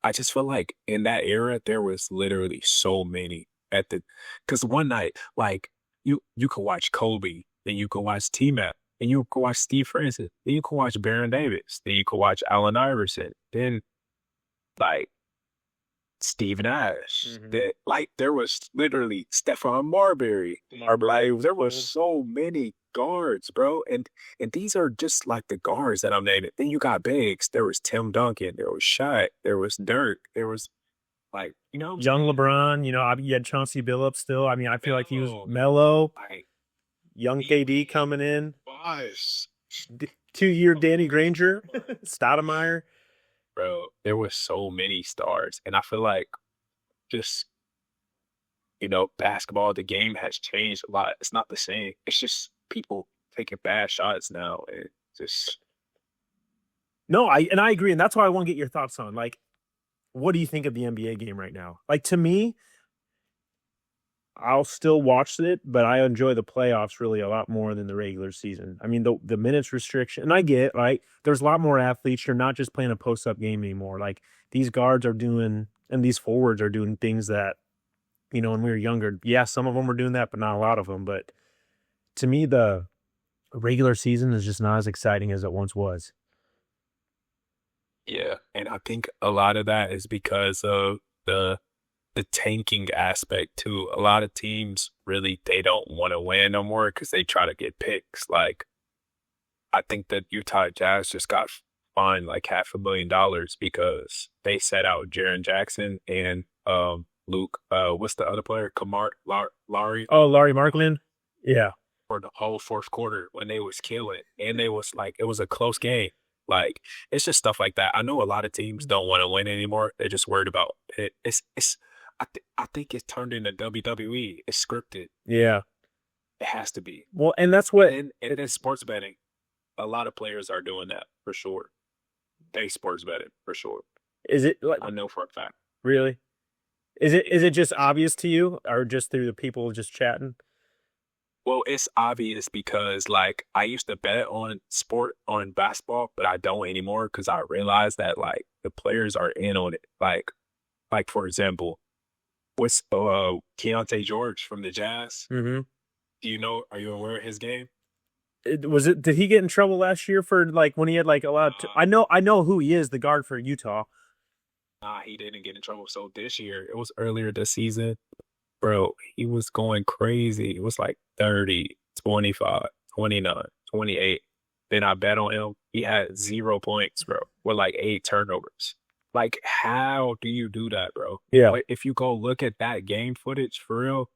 B: I just feel like in that era, there was literally so many because one night, like you could watch Kobe, then you could watch T-Mac, then you could watch Steve Francis, then you could watch Baron Davis, then you could watch Allen Iverson, then like Steve Nash.
A: Mhm.
B: That like there was literally Stephon Marbury. Like there was so many guards, bro. And these are just like the guards that I'm naming. Then you got bigs. There was Tim Duncan. There was Shaq. There was Dirk. There was like
A: Young LeBron, you had Chauncey Billups still. I mean, I feel like he was
B: Melo.
A: mellow.
B: Like
A: Young KD coming in.
B: boss,
A: 2-year Danny Granger, Stoudemire.
B: bro. There was so many stars, and I feel like just basketball, the game has changed a lot. It's not the same. It's just people taking bad shots now and just
A: No, I agree, and that's why I want to get your thoughts on. Like, what do you think of the NBA game right now? Like, to me, I'll still watch it, but I enjoy the playoffs really a lot more than the regular season. I mean, the minutes restriction, and I get, right? There's a lot more athletes. You're not just playing a post-up game anymore. Like, these guards are doing, and these forwards are doing things that, when we were younger, yeah, some of them were doing that, but not a lot of them. But to me, the regular season is just not as exciting as it once was.
B: yeah. And I think a lot of that is because of the tanking aspect too. A lot of teams really they don't want to win no more because they try to get picks. Like I think that Utah Jazz just got fined like $500,000 because they set out Jaren Jackson and Luke. What's the other player? Lowry
A: Oh, Laurie Marklin? Yeah.
B: for the whole fourth quarter when they was killing, and they was like it was a close game. Like it's just stuff like that. I know a lot of teams don't want to win anymore. They're just worried about it. It's I think it's turned into WWE. It's scripted.
A: Yeah.
B: It has to be.
A: Well, and that's what
B: And in sports betting, a lot of players are doing that for sure. They sports betting for sure.
A: is it like,
B: I know for a fact.
A: really? Is it just obvious to you or just through the people just chatting?
B: Well, it's obvious because like I used to bet on basketball, but I don't anymore because I realized that like the players are in on it. Like for example, what's Keontae George from the Jazz?
A: Mm-hmm.
B: Are you aware of his game?
A: Did he get in trouble last year for like when he had like allowed to, I know who he is, the guard for Utah.
B: Nah, he didn't get in trouble. So this year, it was earlier this season, bro, he was going crazy. It was like 30, 25, 29, 28. Then I bet on him. He had 0 points, bro, with like 8 turnovers. Like, how do you do that, bro?
A: Yeah.
B: But if you go look at that game footage for real,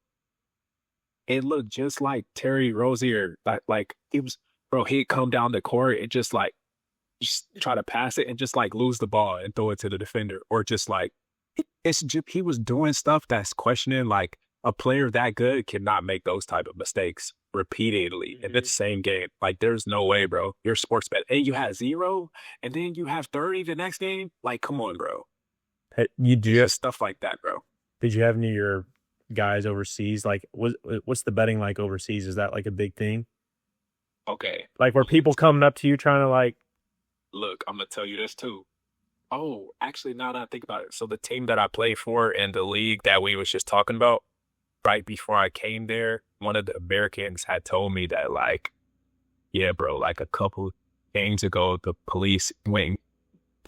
B: it looked just like Terry Rozier. Like it was, bro, he'd come down the court and just like just try to pass it and just like lose the ball and throw it to the defender. Or just like it's just he was doing stuff that's questioning like a player that good cannot make those type of mistakes repeatedly in the same game. Like there's no way, bro. You're sports bet. And you had 0 and then you have 30 the next game. Like, come on, bro.
A: You
B: Just
A: just
B: stuff like that, bro.
A: Did you have any of your guys overseas? Like, what's the betting like overseas? Is that like a big thing?
B: Okay.
A: Like, were people coming up to you trying to like?
B: Look, I'm gonna tell you this too. Oh, actually, now that I think about it, so the team that I play for in the league that we was just talking about, right before I came there, one of the Americans had told me that like, yeah, bro, like a couple games ago, the police went and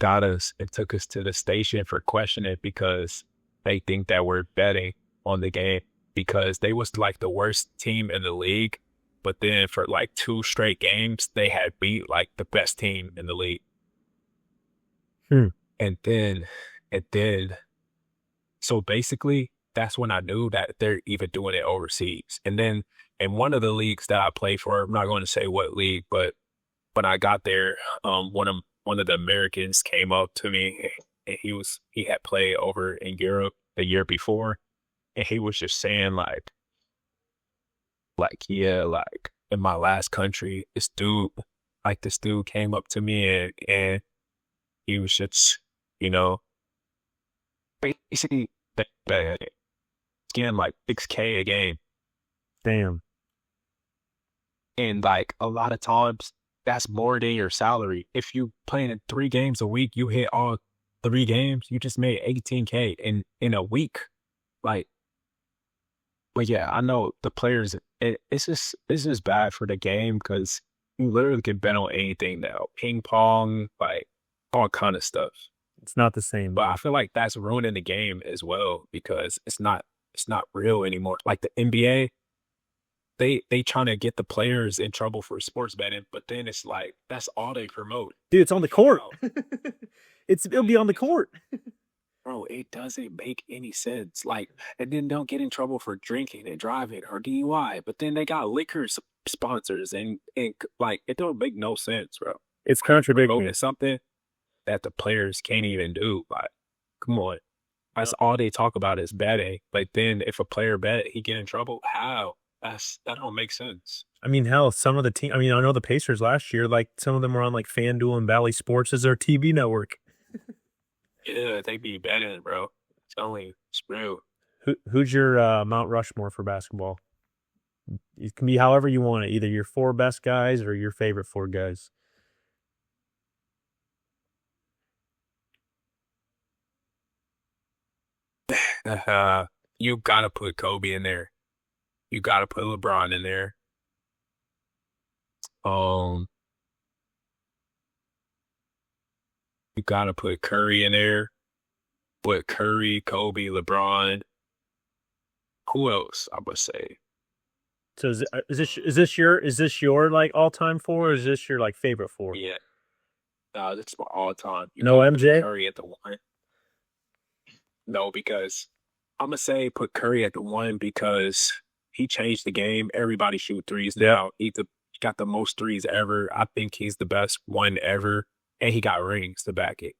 B: got us and took us to the station for questioning because they think that we're betting on the game because they was like the worst team in the league. But then for like 2 straight games, they had beat like the best team in the league. And then, so basically, that's when I knew that they're even doing it overseas. And then in one of the leagues that I play for, I'm not going to say what league, but when I got there, one of the Americans came up to me and he had played over in Europe the year before. and he was just saying yeah, like in my last country, this dude came up to me and he was just, you know, basically getting like 6K a game.
A: Damn.
B: And like a lot of times that's more than your salary. If you playing in 3 games a week, you hit all 3 games, you just made 18K in a week. Like, but yeah, I know the players, it's just bad for the game because you literally can bet on anything now. Ping pong, like all kind of stuff.
A: It's not the same.
B: But I feel like that's ruining the game as well because it's not real anymore. Like the NBA, they trying to get the players in trouble for sports betting, but then it's like that's all they promote.
A: Dude, it's on the court. It'll be on the court.
B: Bro, it doesn't make any sense. Like, and then don't get in trouble for drinking and driving or DUI, but then they got liquor sponsors and like it don't make no sense, bro.
A: It's contradicting.
B: It's something that the players can't even do. Like, come on. That's all they talk about is betting. But then if a player bet, he get in trouble. How? That don't make sense.
A: I mean, hell, some of the team. I mean, I know the Pacers last year. Like some of them were on like FanDuel and Valley Sports as their TV network.
B: Yeah, they be betting, bro. It's only screw.
A: Who's your Mount Rushmore for basketball? It can be however you want it. Either your 4 best guys or your favorite 4 guys.
B: You gotta put Kobe in there. You gotta put LeBron in there. You gotta put Curry in there. Put Curry, Kobe, LeBron. Who else? I would say.
A: So is this your like all time 4? Or is this your like favorite 4?
B: Yeah. This is my all time.
A: No MJ?
B: Curry at the 1. No, because I'm gonna say put Curry at the 1 because he changed the game. Everybody shoot threes now. He got the most threes ever. I think he's the best one ever. And he got rings to back it.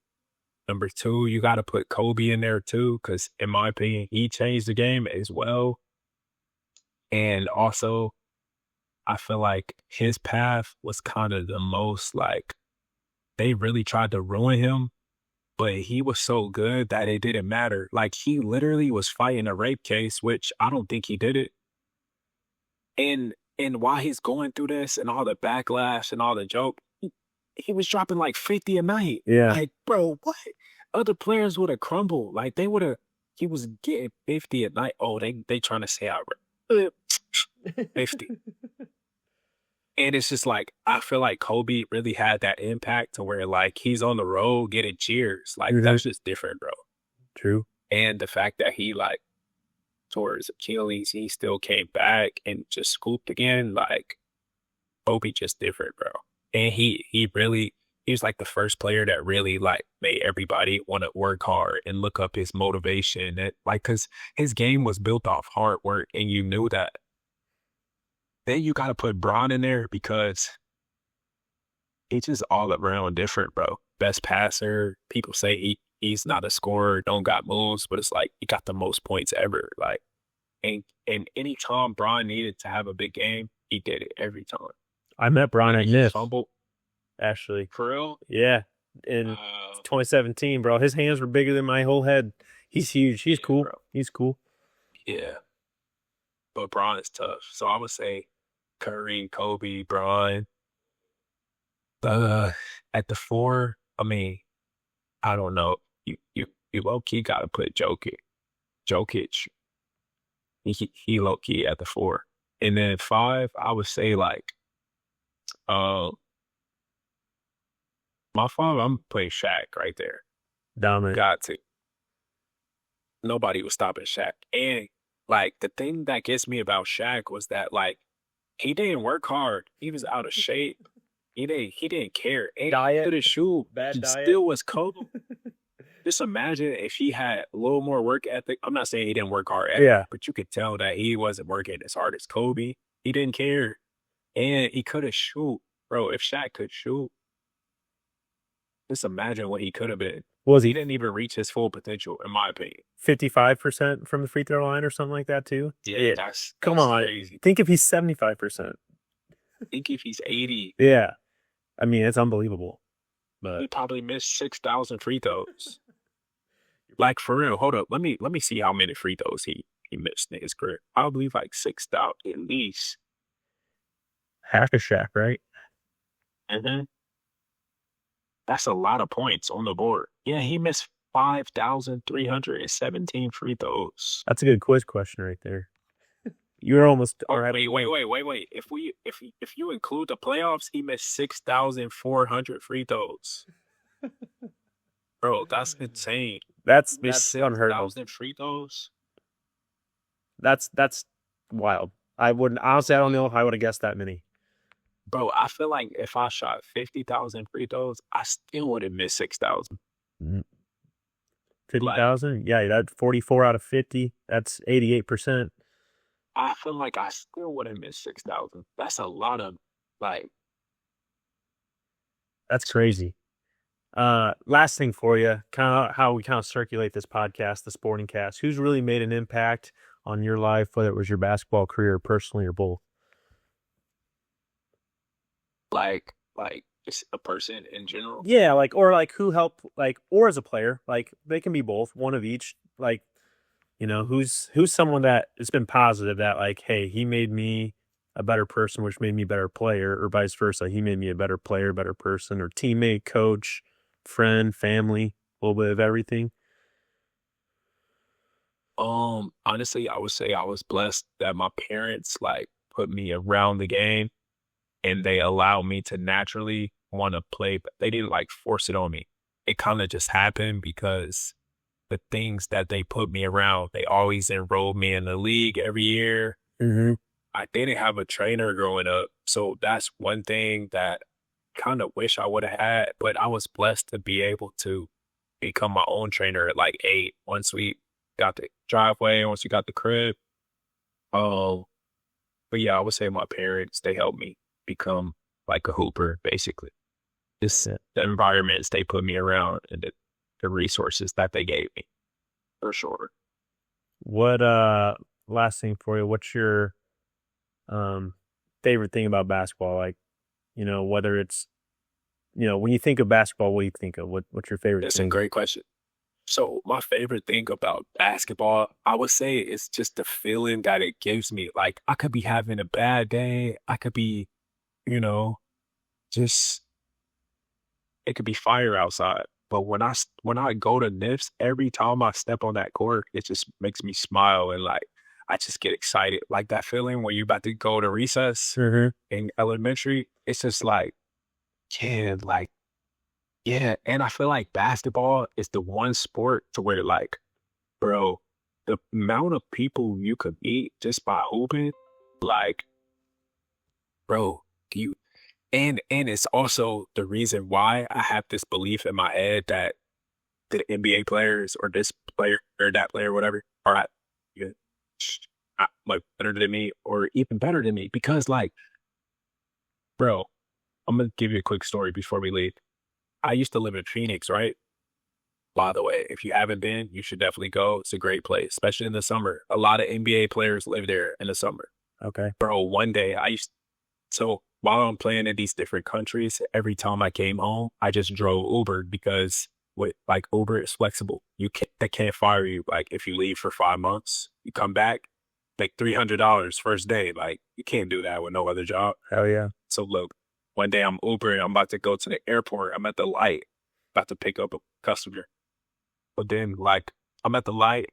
B: Number 2, you got to put Kobe in there too, because in my opinion, he changed the game as well. And also, I feel like his path was kind of the most like, they really tried to ruin him, but he was so good that it didn't matter. Like he literally was fighting a rape case, which I don't think he did it. And while he's going through this and all the backlash and all the joke, he was dropping like 50 a night.
A: Yeah.
B: Like, bro, what? Other players would have crumbled. Like he was getting 50 a night. Oh, they trying to say I 50. And it's just like, I feel like Kobe really had that impact to where like he's on the road getting cheers. Like that's just different, bro.
A: True.
B: And the fact that he like tore his Achilles, he still came back and just scooped again. Like Kobe just different, bro. And he was like the first player that really like made everybody want to work hard and look up his motivation. And like, cause his game was built off hard work and you knew that. Then you got to put Bron in there because it's just all around different, bro. Best passer. People say he's not a scorer, don't got moves, but it's like he got the most points ever. Like, and any time Bron needed to have a big game, he did it every time.
A: I met Bron at NIF.
B: Fumbled.
A: Actually.
B: For real?
A: Yeah. In 2017, bro. His hands were bigger than my whole head. He's huge. He's cool. Bro. He's cool.
B: Yeah. But Bron is tough. So I would say Curry, Kobe, Bron. At the 4, I mean, I don't know. You low-key got to put Jokic. He low-key at the 4. And then 5, I would say like, my 5, I'm putting Shaq right there.
A: Dominant.
B: Got to. Nobody was stopping Shaq. And like the thing that gets me about Shaq was that like he didn't work hard. He was out of shape. He didn't care. And
A: diet.
B: He shoot.
A: Bad diet.
B: Still was cold. Just imagine if he had a little more work ethic. I'm not saying he didn't work hard, but you could tell that he wasn't working as hard as Kobe. He didn't care. And he could have shoot. Bro, if Shaq could shoot, just imagine what he could have been.
A: Was
B: He
A: he
B: didn't even reach his full potential, in my opinion.
A: 55% from the free throw line or something like that too?
B: Yeah, that's
A: Come on.
B: crazy.
A: Think if he's 75%.
B: I think if he's 80,
A: Yeah. I mean, it's unbelievable. But
B: he probably missed 6,000 free throws. Like for real, hold up. Let me see how many free throws he missed in his career. I believe like 6,000 at least.
A: half a Shaq, right?
B: Mm-hmm. That's a lot of points on the board. Yeah, he missed 5,317 free throws.
A: That's a good quiz question right there. You're almost
B: Oh,
A: all right.
B: wait. If you include the playoffs, he missed 6,400 free throws. Bro, that's insane.
A: That's
B: Missed
A: unheard of.
B: 6,000 free throws.
A: That's wild. I wouldn't honestly. I don't know if I would have guessed that many.
B: Bro, I feel like if I shot 50,000 free throws, I still would have missed 6,000.
A: 50,000? Yeah, that's 44 out of 50. That's 88%.
B: I feel like I still would have missed 6,000. That's a lot of like.
A: That's crazy. Last thing for you, kind of how we kind of circulate this podcast, the Sporting Cast. Who's really made an impact on your life, whether it was your basketball career, personally, or both?
B: Like just a person in general.
A: Yeah, or who helped, or as a player, they can be both, one of each. Who's someone that it's been positive that hey, he made me a better person, which made me a better player, or vice versa. He made me a better player, better person, or teammate, coach, friend, family, a little bit of everything.
B: Honestly, I would say I was blessed that my parents put me around the game and they allowed me to naturally want to play, but they didn't force it on me. It kind of just happened because the things that they put me around, they always enrolled me in the league every year.
A: Mm-hmm.
B: I didn't have a trainer growing up, so that's one thing that kind of wish I would have had, but I was blessed to be able to become my own trainer at 8 once we got the driveway, once we got the crib. But yeah, I would say my parents, they helped me become a hooper, basically. Just the environments they put me around and the resources that they gave me, for sure.
A: What last thing for you? What's your favorite thing about basketball? Whether it's when you think of basketball, what do you think of? What's your favorite?
B: That's a great question. So my favorite thing about basketball, I would say, it's just the feeling that it gives me. I could be having a bad day. I could be, just it could be fire outside. But when I go to Nifs, every time I step on that court, it just makes me smile and I just get excited. That feeling when you're about to go to recess in elementary, it's just yeah. And I feel like basketball is the one sport to where bro, the amount of people you could meet just by hooping, bro, and it's also the reason why I have this belief in my head that the NBA players or this player or that player, whatever, are better than me or even better than me. Because bro, I'm going to give you a quick story before we leave. I used to live in Phoenix, right? By the way, if you haven't been, you should definitely go. It's a great place, especially in the summer. A lot of NBA players live there in the summer.
A: Okay.
B: Bro, one day so while I'm playing in these different countries, every time I came home, I just drove Uber because Uber is flexible. They can't fire you. If you leave for 5 months, you come back, $300 first day. You can't do that with no other job.
A: Hell yeah.
B: So look, one day I'm Ubering, I'm about to go to the airport. I'm at the light, about to pick up a customer. But then I'm at the light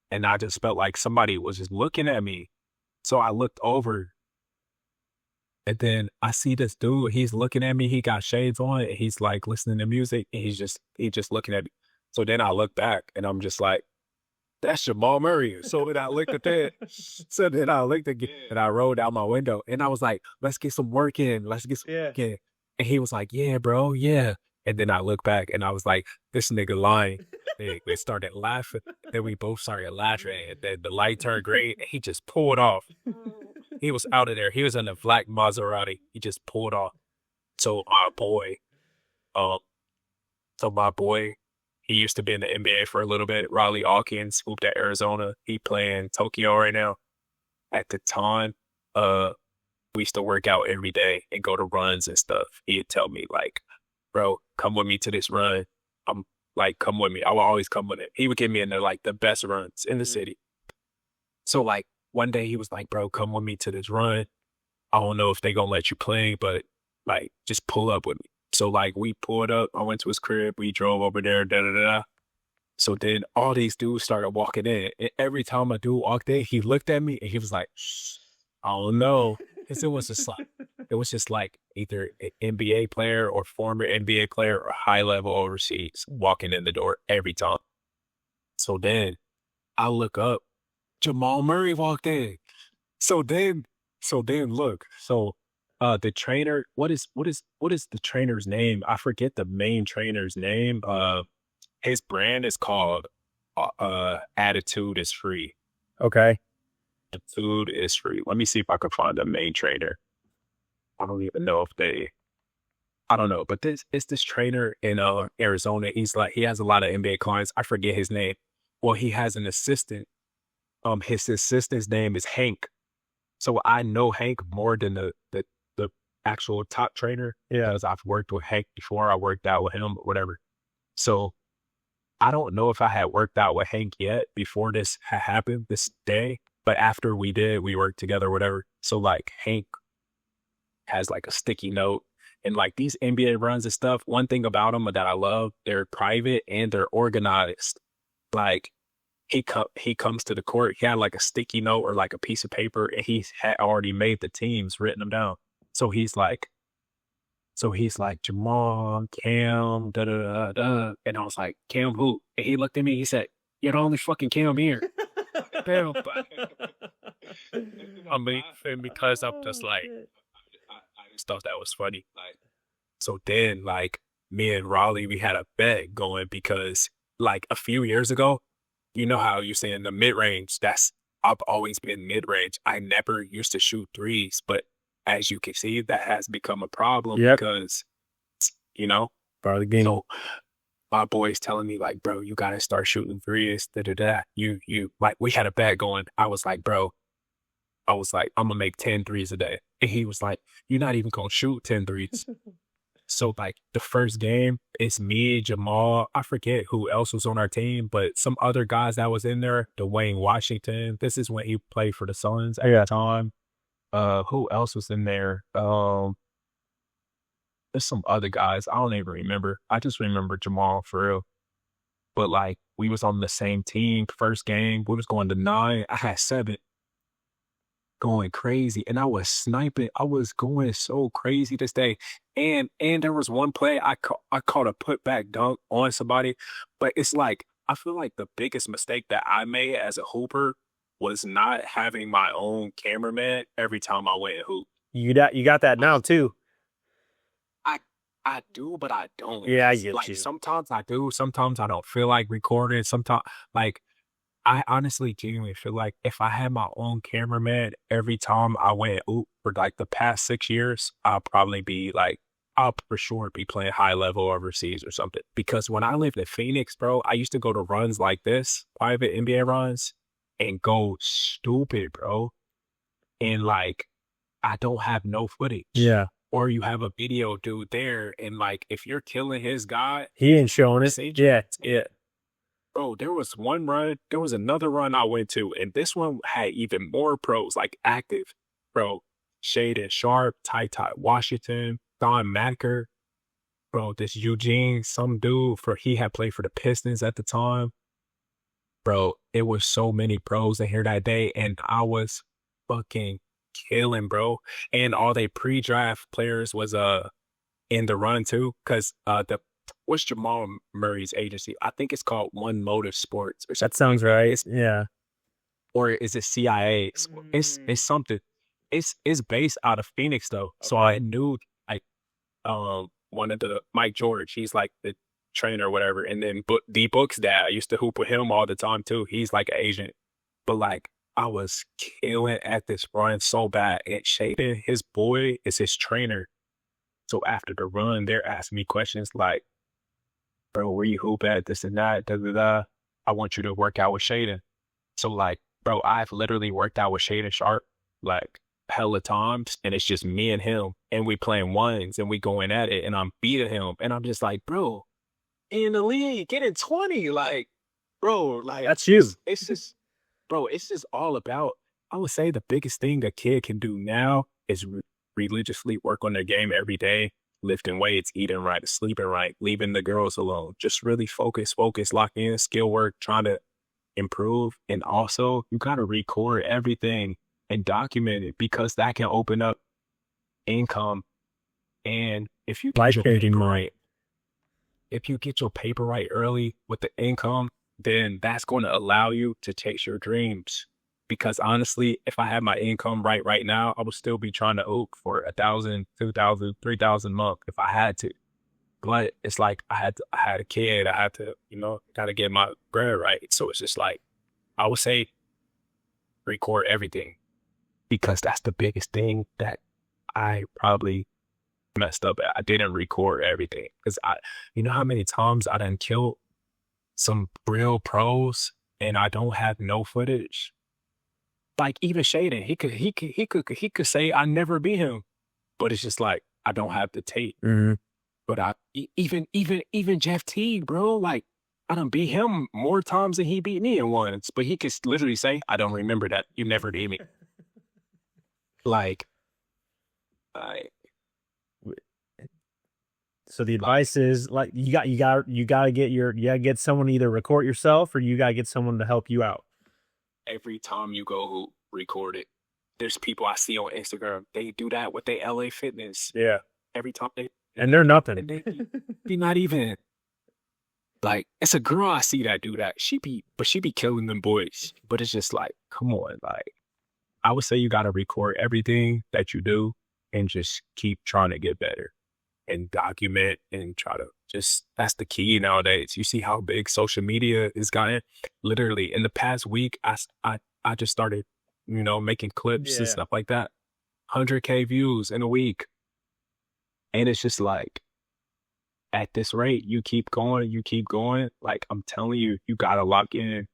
B: and I just felt like somebody was just looking at me. So I looked over and then I see this dude, he's looking at me. He got shades on and he's listening to music and he's just looking at me. So then I look back and I'm just that's Jamal Murray. So then I looked at that. So then I looked again and I rolled out my window and I was like, let's get some work in. Let's get some work in. And he was like, yeah, bro, yeah. And then I looked back and I was like, this nigga lying. They started laughing. Then we both started laughing. And then the light turned green and he just pulled off. He was out of there. He was in a black Maserati. He just pulled off. So my boy, He used to be in the NBA for a little bit. Riley Hawkins moved to Arizona. He playing Tokyo right now. At the time, we used to work out every day and go to runs and stuff. He'd tell me like, bro, come with me to this run. I'm like, come with me. I will always come with him. He would get me into like the best runs in the city. So like one day he was like, bro, come with me to this run. I don't know if they gonna let you play, but like just pull up with me. So like we pulled up. I went to his crib. We drove over there. Da da da. So then all these dudes started walking in, and every time a dude walked in, he looked at me and he was like, I don't know. Because it was just like either an NBA player or former NBA player or high level overseas walking in the door every time. So then I look up, Jamal Murray walked in. So then, look, the trainer, what is the trainer's name? I forget the main trainer's name. His brand is called Attitude is Free.
A: Okay.
B: Attitude is Free. Let me see if I can find the main trainer. I don't even know if I don't know, but it's this trainer in Arizona. He has a lot of NBA clients. I forget his name. Well, he has an assistant. His assistant's name is Hank. So I know Hank more than the actual top trainer.
A: Yeah.
B: Because I've worked with Hank before. I worked out with him or whatever. So I don't know if I had worked out with Hank yet before this had happened this day, but after we did, we worked together, whatever. So like Hank has like a sticky note and like these NBA runs and stuff. One thing about them that I love, they're private and they're organized. Like he comes to the court, he had like a sticky note or like a piece of paper and he had already made the teams, written them down. So he's like, Jamal, Cam, da da da da. And I was like, Cam who? And he looked at me, he said, you're the only fucking Cam here. I mean, because I'm just like, I just thought that was funny. Like, so then, like, me and Raleigh, we had a bet going because, like, a few years ago, you know how you're saying the mid range. I've always been mid range. I never used to shoot threes, but as you can see, that has become a problem because, you know,
A: part of the game.
B: So my boy's telling me like, bro, you gotta start shooting threes. Da da da. You like we had a bet going. I was like, I'm gonna make 10 threes a day. And he was like, you're not even gonna shoot 10 threes. So like the first game, it's me, Jamal. I forget who else was on our team, but some other guys that was in there, Dwayne Washington. This is when he played for the Suns at the time. Who else was in there? There's some other guys. I don't even remember. I just remember Jamal for real. But like we was on the same team. First game, we was going to 9. I had 7. Going crazy. And I was sniping. I was going so crazy this day. And there was one play I caught a putback dunk on somebody. But it's like I feel like the biggest mistake that I made as a hooper was not having my own cameraman every time I went and hoop.
A: You got that now too.
B: I do, but I don't.
A: Yeah, I get
B: like,
A: you.
B: Sometimes I do. Sometimes I don't feel like recording. Sometimes, like, I honestly genuinely feel like if I had my own cameraman every time I went and hoop for like the past 6 years, I'll for sure be playing high level overseas or something. Because when I lived in Phoenix, bro, I used to go to runs like this, private NBA runs, and go stupid, bro. And like, I don't have no footage.
A: Yeah.
B: Or you have a video dude there, and like, if you're killing his guy,
A: he ain't showing it. Yeah.
B: Bro, there was another run I went to, and this one had even more pros, like active. Bro, Shaden Sharp, Ty Washington, Don Macker. Bro, this Eugene, some dude he had played for the Pistons at the time. Bro, it was so many pros in here that day, and I was fucking killing, bro. And all they pre-draft players was in the run too, because what's Jamal Murray's agency? I think it's called One Motive Sports or something.
A: That sounds right. Yeah.
B: Or is it CIA? It's something. It's based out of Phoenix though. Okay. So I knew like one of the Mike George, he's like the trainer or whatever. And then D Book's dad, I used to hoop with him all the time too. He's like an agent. But like I was killing at this run so bad. And Shaden, his boy, is his trainer. So after the run, they're asking me questions like, bro, where you hoop at, this and that, da da da. I want you to work out with Shaden. So like, bro, I've literally worked out with Shaden Sharp like hella times, and it's just me and him, and we playing ones, and we going at it, and I'm beating him, and I'm just like, bro, in the league, getting 20, like, bro, like
A: That's you.
B: It's just, bro, it's just all about. I would say the biggest thing a kid can do now is religiously work on their game every day, lifting weights, eating right, sleeping right, leaving the girls alone. Just really focus, lock in, skill work, trying to improve. And also, you got to record everything and document it, because that can open up income. And if you get your paper right, if you get your paper right early with the income, then that's going to allow you to chase your dreams. Because honestly, if I had my income right now, I would still be trying to oak for $1,000, $2,000, $3,000 a month if I had to. But it's like I had a kid. I had to, got to get my bread right. So it's just like, I would say record everything, because that's the biggest thing that I probably messed up at. I didn't record everything, because you know how many times I done killed some real pros and I don't have no footage. Like even Shaden, he could say I never beat him, but it's just like I don't have the tape.
A: Mm-hmm.
B: But even Jeff Teague, bro, like I done beat him more times than he beat me in once. But he could literally say, I don't remember that. You never beat me.
A: So the advice is like you gotta get someone to either record yourself, or you gotta get someone to help you out.
B: Every time you go hoop, record it. There's people I see on Instagram, they do that with their LA Fitness.
A: Yeah.
B: Every time
A: and they're nothing.
B: They not even like, it's a girl I see that do that. She be killing them boys. But it's just like, come on, like I would say you gotta record everything that you do and just keep trying to get better and document and try to that's the key nowadays. You see how big social media is gotten. Literally in the past week, I just started, making clips and stuff like that. 100K views in a week. And it's just like, at this rate, you keep going. Like I'm telling you, you gotta lock in.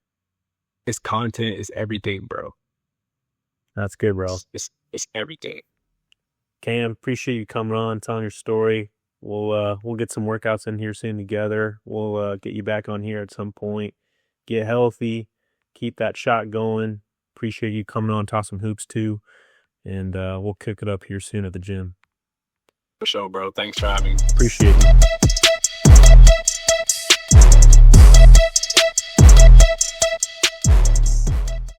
B: This content is everything, bro.
A: That's good, bro.
B: It's everything.
A: Cam, appreciate you coming on, telling your story. We'll get some workouts in here soon together. We'll get you back on here at some point. Get healthy, keep that shot going. Appreciate you coming on, talk some hoops too, and we'll kick it up here soon at the gym.
B: For sure, bro. Thanks for having me.
A: Appreciate you.